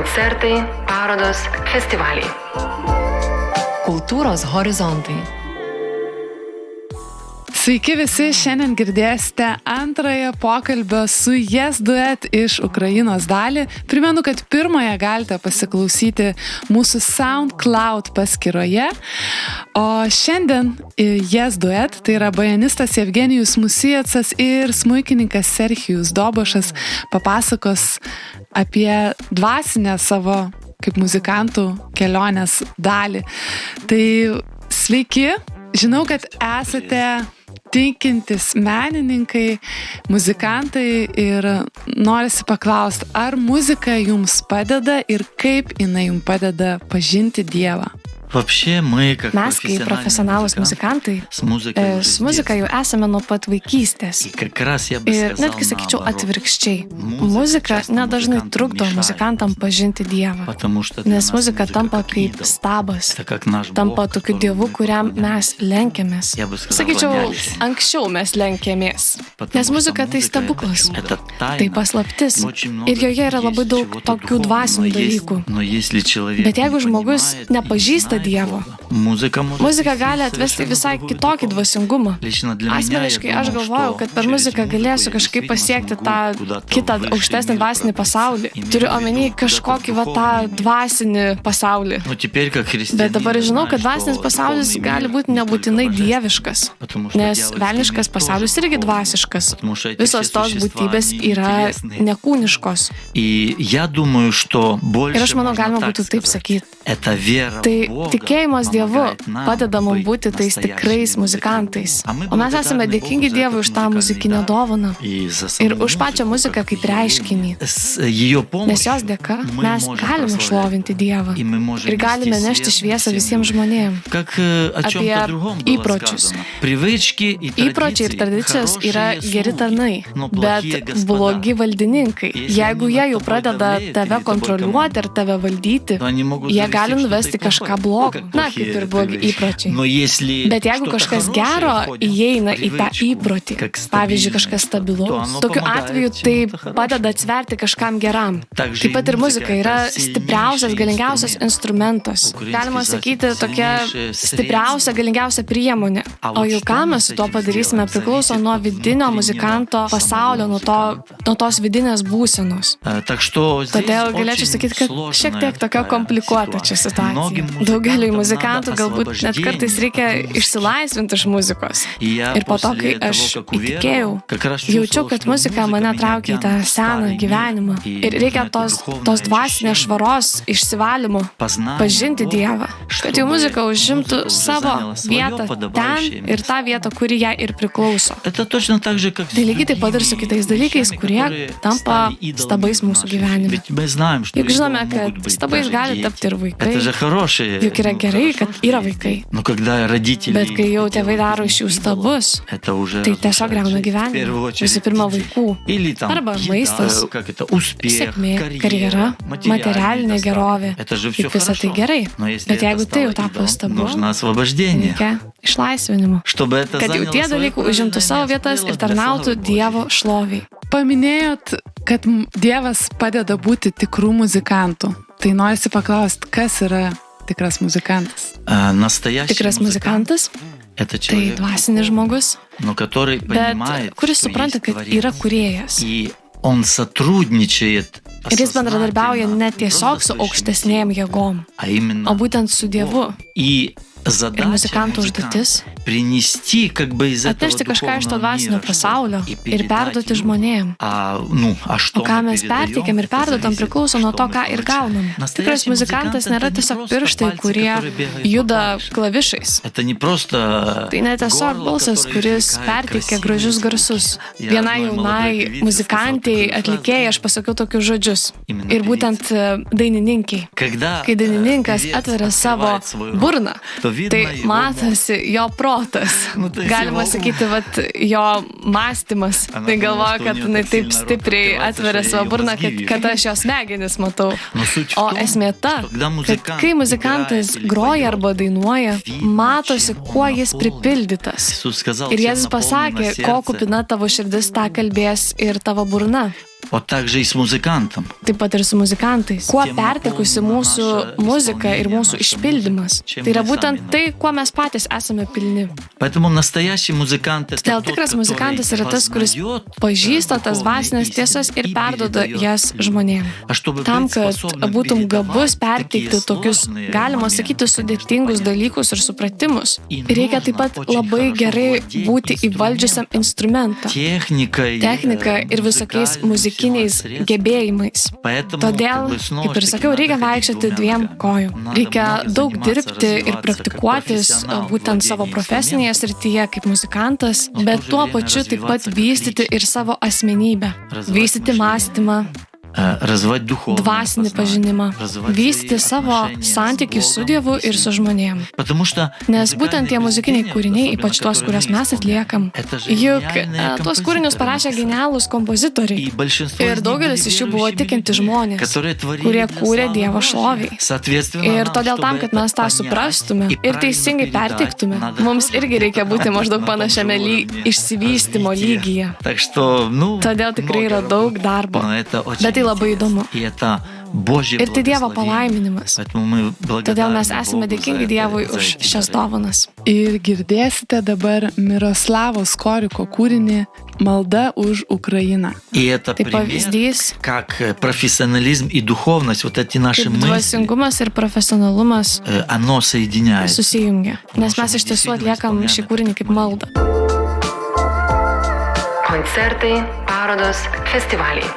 Koncertai, parodos, festivaliai. Kultūros horizontai. Sveiki visi, šiandien girdėsite antrąją pokalbio su Yes Duet iš Ukrainos dalį. Primenu, kad pirmąją galite pasiklausyti mūsų SoundCloud paskyroje. O šiandien Yes Duet, tai yra bajonistas Jevgenijus Musijacas ir smuikininkas Serhijus Dobošas, papasakos apie dvasinę savo kaip muzikantų kelionės dalį. Tai sveiki, žinau, kad esate tikintis menininkai, muzikantai ir norisi paklausti, ar muzika jums padeda ir kaip jinai jums padeda pažinti Dievą? Mes, kaip profesionalūs muzikantai, su muzika jau esame nuo pat vaikystės. Ir netgi sakyčiau atvirkščiai. Muzika nedažnai trukdo muzikantam pažinti Dievą. Nes muzika tampa kaip stabas. Tampa tokiu Dievu, kuriam mes lenkiamės. Sakyčiau, anksčiau mes lenkėmės. Nes muzika tai stebuklas. Tai paslaptis. Ir joje yra labai daug tokių dvasinių dalykų. Bet jeigu žmogus nepažįsta Dievo, muzika gali atvesti visai kitokį dvasingumą. Asmeniškai aš galvojau, kad per muziką galėsiu kažkaip pasiekti tą kitą aukštesnį dvasinį pasaulį. Turiu omeny kažkokį tą dvasinį pasaulį. Bet dabar žinau, kad dvasinis pasaulis gali būti nebūtinai dieviškas, nes velniškas pasaulis irgi dvasiškas. Visos tos būtybės yra nekūniškos. Ir aš manau, galima būtų taip sakyti. Tai tikėjimas Dievu padeda mums būti tais tikrais muzikantais. O mes esame dėkingi Dievui už tą muzikinę dovaną ir už pačią muziką kaip reiškinį. Nes jos dėka mes galime šlovinti Dievą ir galime nešti šviesą visiems žmonėms. Apie įpročius. Įpročiai ir tradicijos yra geri tarnai, bet blogi valdininkai. Jeigu jie jau pradeda tave kontroliuoti ar tave valdyti, jie gali nuvesti kažką blogo. Na, kaip ir blogi įpročiai. Bet jeigu kažkas gero įeina į tą įprotį, pavyzdžiui, kažkas stabilaus, tokiu atveju tai padeda atsverti kažkam geram. Taip pat ir muzika yra stipriausias, galingiausias instrumentas. Galima sakyti, tokia stipriausia, galingiausia priemonė. O jau ką mes su to padarysime priklauso nuo vidinio muzikanto pasaulio, nuo tos vidinės būsenos. Todėl galėčiau sakyti, kad šiek tiek tokia komplikuota čia situacija. Daugeliui muzikantų galbūt net kartais reikia išsilaisvinti iš muzikos. Ir po to, kai aš įtikėjau, jaučiau, kad muzika mane traukia į tą seną gyvenimą. Ir reikia tos dvasinės švaros išsivalymo, pažinti Dievą. Kad jau muzika užimtų savo vietą ten ir tą vietą, kuri jai ir priklauso. Tai lygiai taip pat ir su kitais dalykais, kurie tampa stabais mūsų gyvenime. Juk žinome, kad stabais gali tapti ir vaikai. Juk yra gerai, kad yra vaikai. Bet kai jau tėvai daro iš jų stabus, tai tiesiog griauna gyvenimą. Visų pirma, vaikų. Arba maistas, sėkmė, karjera, materialinė gerovė. Juk visą tai gerai. Bet jeigu tai jau tapo stabu, reikia išlaisvinimo. Kad jau tie dalykai užimtų savo vietas ir tarnautų Dievo šloviai. Paminėjot, kad Dievas padeda būti tikrų muzikantų. Tai norisi paklausti, kas yra tikras muzikantas? Tikras muzikantas tai dvasinis žmogus, bet kuris supranta, kad yra kūrėjas. Ir jis bendradarbiauja ne tiesiog su aukštesnėm jėgom, o būtent su Dievu. Ir muzikantų užduotis atnešti kažką iš to dvasinio pasaulio ir perduoti žmonėm. O ką mes perteikiam ir perduotam priklauso nuo to, ką ir gaunam. Tikras muzikantas nėra tiesiog pirštai, kurie juda klavišais. Tai ne tiesiog balsas, kuris perteikia gražius garsus. Vienai jaunai muzikantai, atlikėjai, aš pasakiau tokius žodžius. Ir būtent dainininkiai. Kai dainininkas atveria savo burną, tai matosi jo protas. Galima sakyti, jo mąstymas. Tai galvoju, kad jinai taip stipriai atveria savo burną, kad aš jos smegenis matau. O esmė ta, kad kai muzikantas groja arba dainuoja, matosi, kuo jis pripildytas. Ir Jėzus pasakė, ko kupina tavo širdis, tą kalbės ir tavo burna. также и с музыкантом. Taip pat ir su muzikantais. Kuo pertekusi mūsų muzika ir mūsų išpildymas. Tai yra būtent tai, kuo mes patys esame pilni. Поэтому настоящий музыкант — это Todėl тот, tikras muzikantas yra tas, kuris познает pažįsta tas dvasinės tiesas ir perduoda jas žmonėms. Tam, kad būtum gabus perteikti tokius, galima sakyti, sudėtingus dalykus ir supratimus, reikia taip pat labai gerai būti įvaldžiusiam instrumentą, techniką ir visokiais muzikiniais gebėjimais. Todėl, kaip ir sakiau, reikia vaikščioti dviem kojom. Reikia daug dirbti ir praktikuotis būtent savo profesinėje srityje kaip muzikantas, bet tuo pačiu taip pat vystyti ir savo asmenybę, vystyti mąstymą, dvasinį pažinimą, vystyti savo santykį su Dievu ir su žmonėm. Nes būtent tie muzikiniai kūriniai, ypač tuos, kuriuos mes atliekam, juk tuos kūrinius parašė genialūs kompozitoriai. Ir daugelis iš jų buvo tikinti žmonės, kurie kūrė Dievo šloviai. Ir todėl tam, kad mes tą suprastume ir teisingai perteiktume, mums irgi reikia būti maždaug panašiame išsivystymo lygyje. Todėl tikrai yra daug darbo. Bet tai labai įdomu. Ir tai Dievo palaiminimas. Todėl mes esame dėkingi Dievui už šias dovanas. Ir girdėsite dabar Miroslavo Skoriko kūrinį Malda už Ukrainą. Tai pavyzdys, как профессионализм и духовность, вот эти наши kaip dvasingumas ir profesionalumas оно соединяет. susijungia. Nes mes iš tiesų atliekam šį kūrinį kaip maldą. Koncertai, parodos, festivaliai.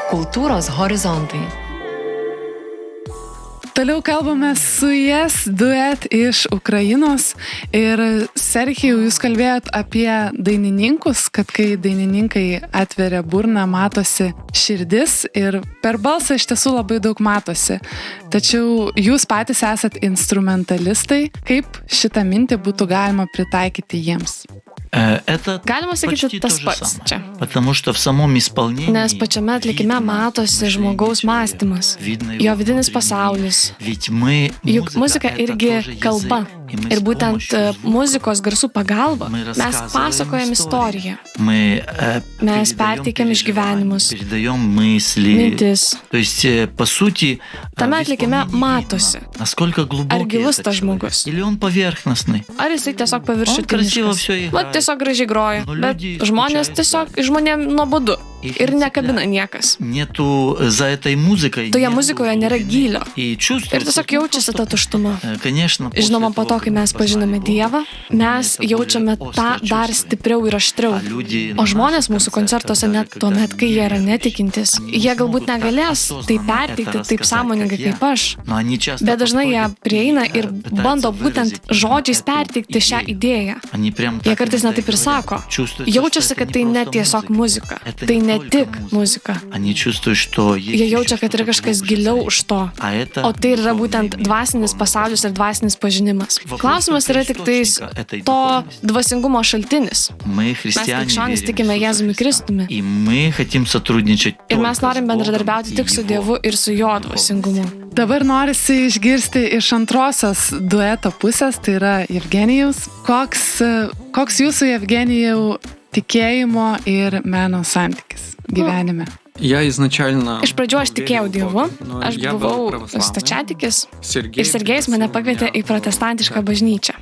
Kultūros horizontai. Toliau kalbame su Yes Duet iš Ukrainos ir Serhijau, jūs kalbėjot apie dainininkus, kad kai dainininkai atveria burną, matosi širdis ir per balsą iš tiesų labai daug matosi. Tačiau jūs patys esat instrumentalistai, kaip šitą mintį būtų galima pritaikyti jiems? Galima sakyti tas pats čia. Nes pačiame atlikime matosi žmogaus mąstymas, jo vidinis pasaulis. Juk muzika irgi kalba. Ir būtent muzikos garsų pagalba mes pasakojam istoriją. Mes perteikiam išgyvenimus, mintis. Tame atlikime matosi, ar gilus tas žmogus, ar jisai tiesiog paviršutiniškas. Vat tiesiog gražiai groja, bet žmonėm nuobodu ir nekabina niekas. Toje muzikoje nėra gylio ir tiesiog jaučiasi ta tuštuma. Žinoma, po to, kai mes pažinome Dievą, mes jaučiame tą dar stipriau ir aštriau. O žmonės mūsų koncertuose net tuomet, kai jie yra netikintis, jie galbūt negalės tai perteikti taip sąmoningai kaip aš, bet dažnai jie prieina ir bando būtent žodžiais perteikti šią idėją. Jie kartais net taip ir sako, jaučiasi, kad tai ne tiesiog muzika, tai ne tik muzika. Jie jaučia, kad yra kažkas giliau už to, o tai yra būtent dvasinis pasaulis ir dvasinis pažinimas. Klausimas yra tik tais to dvasingumo šaltinis. Mes krikščionys tikime Jėzumi Kristumi. Ir mes norim bendradarbiauti tik su Dievu ir su jo dvasingumu. Dabar norisi išgirsti iš antrosios dueto pusės, tai yra Jevgenijaus. Koks jūsų, Jevgenijau, tikėjimo ir meno santykis gyvenime? Iš pradžių aš tikėjau Dievu, aš buvau stačiatikis ir Sergejus mane pakvietė į protestantišką bažnyčią.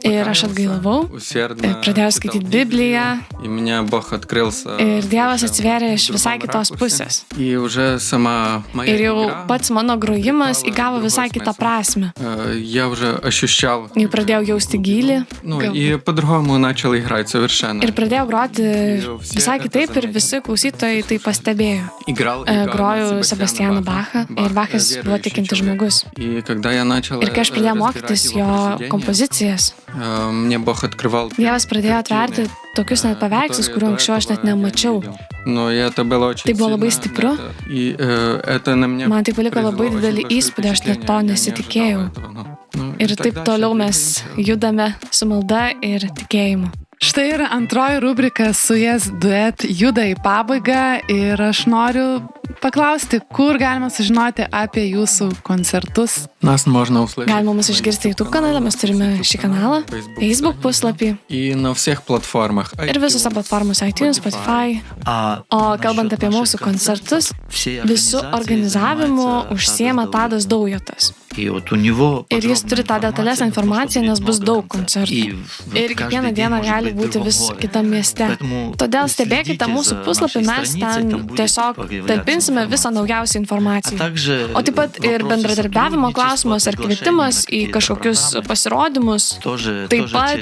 Ir aš atgailavau, pradėjau skaityti Bibliją ir Dievas atsivėrė iš visai kitos pusės. Ir jau pats mano grojimas įgavo visai kitą prasmę. Jau pradėjau jausti gylį ir pradėjau groti visai kitaip ir visi klausytojai tai pastebėjo. Groju Sebastianą Bachą ir Bachas buvo tikintis žmogus. Ir kai aš pradėjau mokytis jo kompozicijas, Dievas pradėjo atverti tokius net paveikslus, kurių anksčiau aš net nemačiau. Tai buvo labai stipru. Man tai paliko labai didelį įspūdį, aš net to nesitikėjau. Ir taip toliau mes judame su malda ir tikėjimu. Štai ir antroji rubrika su Yes Duet juda į pabaigą ir aš noriu paklausti, kur galima sužinoti apie jūsų koncertus. Нас можно услышать. Galima mus išgirsti YouTube kanale, mes turime šį kanalą, Facebook puslapį И на всех платформах. ir visose platformose iTunes, Spotify. O kalbant apie mūsų koncertus, visų organizavimu užsiema Tadas Daujotas. Ir jis turi tą detalesnę informaciją, nes bus daug koncertų. Ir kiekvieną dieną gali būti vis kitam mieste. Todėl stebėkite mūsų puslapį, mes ten tiesiog talpinsime visą naujausią informaciją. O taip pat ir bendradarbiavimo klausimas ar kvietimas į kažkokius pasirodymus taip pat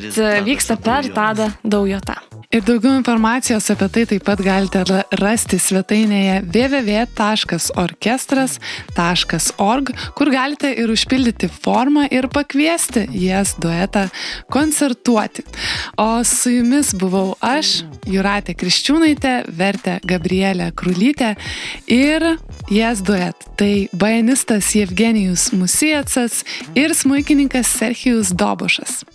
vyksta per Tadą Daujotą. Ir daugiau informacijos apie tai taip pat galite rasti svetainėje www.orkestras.org, kur galite ir užpildyti formą ir pakviesti Yes duetą koncertuoti. O su jumis buvau aš, Jūratė Kriščiūnaitė, vertė Gabrielė Krulytė ir Yes duet. Tai bajanistas Jevgenijus Musijacas ir smuikininkas Serhijus Dobošas.